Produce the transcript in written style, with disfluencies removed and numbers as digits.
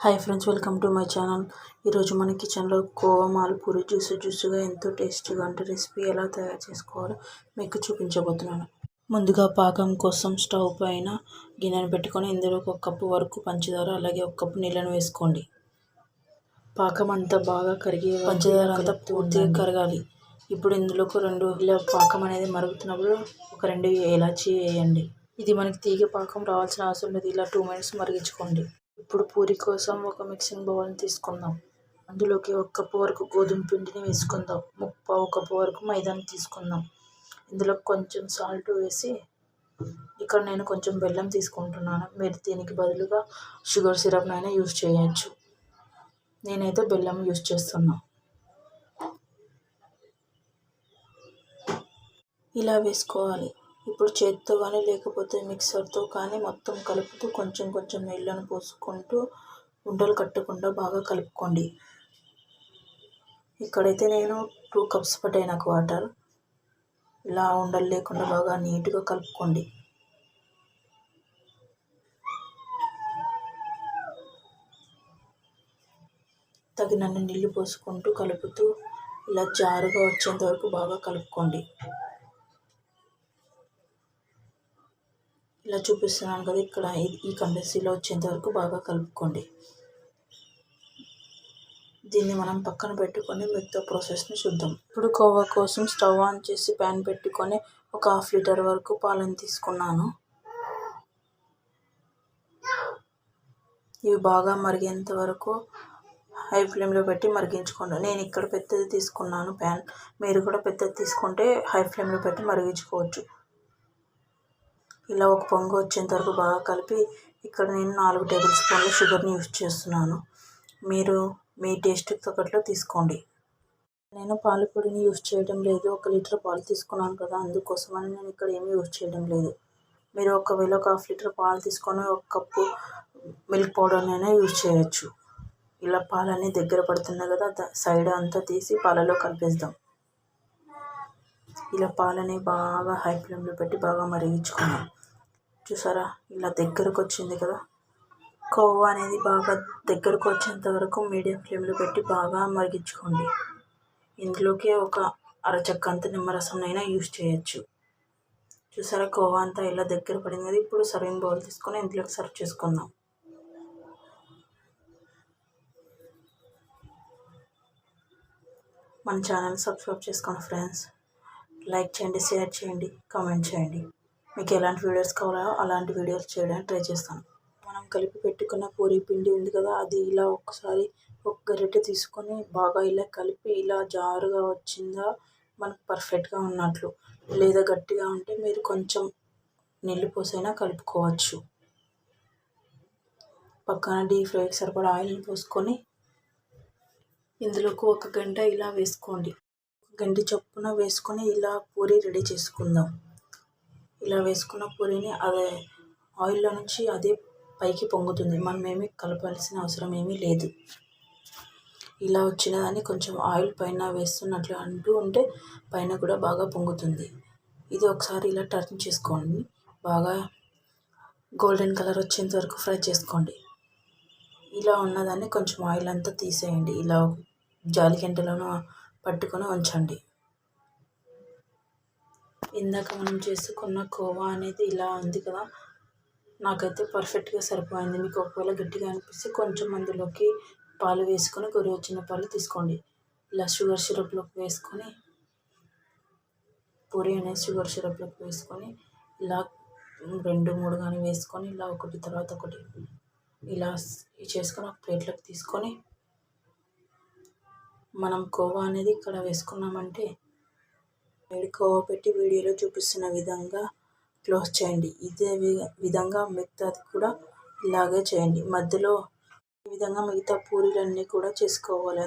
Hi friends, welcome to my channel. ఈరోజు మన కిచెన్లో కోవా మాల్పూరి జ్యూస్గా ఎంతో టేస్టీగా అంటే రెసిపీ ఎలా తయారు చేసుకోవాలో మీకు చూపించబోతున్నాను. ముందుగా పాకం కోసం స్టవ్ పైన గిన్నెను పెట్టుకొని ఇందులో 1 కప్పు వరకు పంచదార, అలాగే 1 కప్పు నీళ్ళను వేసుకోండి. పాకం అంతా బాగా కరిగి పంచదార అంతా పూర్తిగా కరగాలి. ఇప్పుడు ఇందులోకి 2 ఇలా పాకం అనేది మరుగుతున్నప్పుడు ఒక 2 ఇలాచీ వేయండి. ఇది మనకి తీగ పాకం రావాల్సిన అవసరం లేదు. ఇలా 2 మినిట్స్ మరిగించుకోండి. ఇప్పుడు పూరి కోసం ఒక మిక్సింగ్ బౌల్ని తీసుకుందాం. అందులోకి 1 కప్పు వరకు గోధుమ పిండిని వేసుకుందాం. 1/4 కప్పు వరకు మైదాని తీసుకుందాం. ఇందులో కొంచెం సాల్ట్ వేసి, ఇక్కడ నేను కొంచెం బెల్లం తీసుకుంటున్నాను. మీరు దీనికి బదులుగా షుగర్ సిరప్నైనా యూజ్ చేయొచ్చు. నేనైతే బెల్లం యూజ్ చేస్తున్నా. ఇలా వేసుకోవాలి. ఇప్పుడు చేతితో కానీ లేకపోతే మిక్సర్తో కానీ మొత్తం కలుపుతూ కొంచెం కొంచెం నీళ్ళను పోసుకుంటూ ఉండలు కట్టకుండా బాగా కలుపుకోండి. ఇక్కడైతే నేను 2 కప్స్ పట్టాయి నాకు వాటర్. ఇలా ఉండలు లేకుండా బాగా నీట్గా కలుపుకోండి. తగినన్ని నీళ్ళు పోసుకుంటూ కలుపుతూ ఇలా జారుగా వచ్చేంత వరకు బాగా కలుపుకోండి. ఇలా చూపిస్తున్నాను కదా, ఇక్కడ ఈ కన్సిస్టెన్సీలో వచ్చేంత వరకు బాగా కలుపుకోండి. దీన్ని మనం పక్కన పెట్టుకొని మిగతా ప్రాసెస్ని చూద్దాం. ఇప్పుడు కోవా కోసం స్టవ్ ఆన్ చేసి ప్యాన్ పెట్టుకొని ఒక 1/2 లీటర్ వరకు పాలను తీసుకున్నాను. ఇవి బాగా మరిగేంత వరకు హై ఫ్లేమ్లో పెట్టి మరిగించుకోండి. నేను ఇక్కడ పెద్దది తీసుకున్నాను ప్యాన్. మీరు కూడా పెద్దది తీసుకుంటే హై ఫ్లేమ్లో పెట్టి మరిగించుకోవచ్చు. ఇలా ఒక పొంగు వచ్చేంత వరకు బాగా కలిపి, ఇక్కడ నేను 4 టేబుల్ స్పూన్ల షుగర్ని యూజ్ చేస్తున్నాను. మీరు మీ టేస్ట్కి తగ్గట్లో తీసుకోండి. నేను పాల పొడిని యూజ్ చేయడం లేదు. 1 లీటర్ పాలు తీసుకున్నాను కదా, అందుకోసమని నేను ఇక్కడ ఏమీ యూజ్ చేయడం లేదు. మీరు ఒకవేళ 1/2 లీటర్ పాలు తీసుకొని 1 కప్పు మిల్క్ పౌడర్నైనా యూజ్ చేయొచ్చు. ఇలా పాలన్నీ దగ్గర పడుతున్నాయి కదా, సైడ్ అంతా తీసి పాలలో కలిపేద్దాం. ఇలా పాలని బాగా హై ఫ్లేమ్లో పెట్టి బాగా మరిగించుకున్నాం. చూసారా, ఇలా దగ్గరకు వచ్చింది కదా. కోవా అనేది బాగా దగ్గరకు వచ్చేంత వరకు మీడియం ఫ్లేమ్లో పెట్టి బాగా మరిగించుకోండి. ఇందులోకి ఒక అరచెక్క అంత నిమ్మరసంనైనా యూజ్ చేయొచ్చు. చూసారా, కోవా అంతా ఇలా దగ్గర పడింది కదా. ఇప్పుడు సర్వింగ్ బౌల్ తీసుకొని ఇందులోకి సర్వ్ చేసుకుందాం. మన ఛానల్ సబ్స్క్రైబ్ చేసుకోండి ఫ్రెండ్స్. లైక్ చేయండి, షేర్ చేయండి, కామెంట్ చేయండి. మీకు ఎలాంటి వీడియోస్ కావాలో అలాంటి వీడియోస్ చేయడానికి ట్రై చేస్తాను. మనం కలిపి పెట్టుకున్న పూరీ పిండి ఉంది కదా, అది ఇలా ఒకసారి ఒక గరిటె తీసుకొని బాగా ఇలా కలిపి, ఇలా జారుగా వచ్చిందా మనకు పర్ఫెక్ట్గా ఉన్నట్లు. లేదా గట్టిగా ఉంటే మీరు కొంచెం నీళ్ళు పోసైనా కలుపుకోవచ్చు. పక్కన డీప్ ఫ్రైకి సరిపడా ఆయిల్ని పోసుకొని ఇందులోకి 1 గంట ఇలా వేసుకోండి. గంటి చొప్పున వేసుకొని ఇలా పూరీ రెడీ చేసుకుందాం. ఇలా వేసుకున్న పూరీని అదే ఆయిల్లో నుంచి అదే పైకి పొంగుతుంది. మనం ఏమీ కలపాల్సిన అవసరం ఏమీ లేదు. ఇలా వచ్చిన దాన్ని కొంచెం ఆయిల్ పైన వేస్తున్నట్లు అంటూ ఉంటే పైన కూడా బాగా పొంగుతుంది. ఇది ఒకసారి ఇలా టర్న్ చేసుకోండి. బాగా గోల్డెన్ కలర్ వచ్చేంత వరకు ఫ్రై చేసుకోండి. ఇలా ఉన్నదాన్ని కొంచెం ఆయిల్ అంతా తీసేయండి. ఇలా జాలిగంటలోనూ పట్టుకొని ఉంచండి. ఇందాక మనం చేసుకున్న కోవా అనేది ఇలా ఉంది కదా, నాకైతే పర్ఫెక్ట్గా సరిపోయింది. మీకు ఒకవేళ గట్టిగా అనిపిస్తే కొంచెం అందులోకి పాలు వేసుకొని గోరువెచ్చని పాలు తీసుకోండి. ఇలా షుగర్ సిరప్లోకి వేసుకొని, పూరీ అనేది షుగర్ సిరప్లోకి వేసుకొని ఇలా 2, 3 కానీ వేసుకొని ఇలా ఒకటి తర్వాత ఒకటి ఇలా చేసుకొని ఒక ప్లేట్లోకి తీసుకొని, మనం కోవా అనేది ఇక్కడ వేసుకున్నామంటే కోవా పెట్టి వీడియోలో చూపిస్తున్న విధంగా క్లోజ్ చేయండి. ఇదే విధంగా మిగతాది కూడా ఇలాగే చేయండి. మధ్యలో ఈ విధంగా మిగతా పూరీలన్నీ కూడా చేసుకోవాలి.